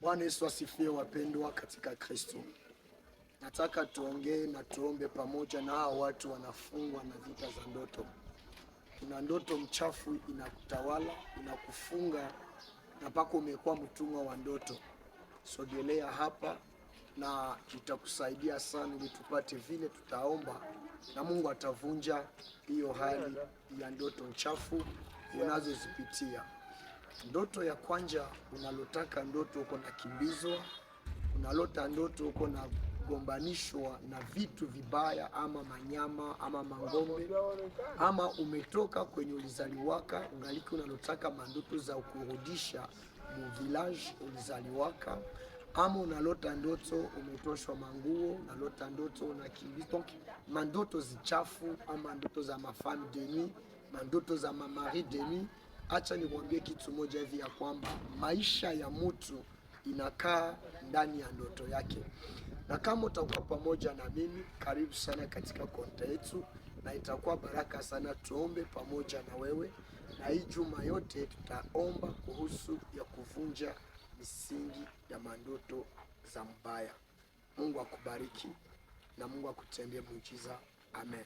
Bwana Yesu asifiwe, wapendwa katika Kristo. Nataka tuongee na tuombe pamoja na hao watu wanafungwa na vita za ndoto. Kuna ndoto mchafu inakutawala, inakufunga na mpaka umekuwa mtumwa wa ndoto. Sogelea hapa na itakusaidia sana ili tupate vile tutaomba na Mungu atavunja hiyo hali ya ndoto mchafu unazozipitia. Ndoto ya kwanza, unalotaka ndoto uko na kimbizwa, unalota ndoto uko na gombanishwa na vitu vibaya, ama manyama ama mangombe, ama umetoka kwenye ulizaliwaka ungaliki unalotaka mandoto za kurudisha mu village ulizaliwaka, ama unalota ndoto umetoshwa manguo, unalota ndoto unakimbizwa. Mandoto zichafu ama ndoto za mafami demi, mandoto za mamari demi. Acha nikwambie kitu moja hivi, ya kwamba maisha ya mtu inakaa ndani ya ndoto yake. Na kama utakuwa pamoja na mimi, karibu sana katika konta yetu, na itakuwa baraka sana tuombe pamoja na wewe. Na hii juma yote tutaomba kuhusu ya kuvunja misingi ya mandoto za mbaya. Mungu akubariki na Mungu akutendee muujiza. Amen.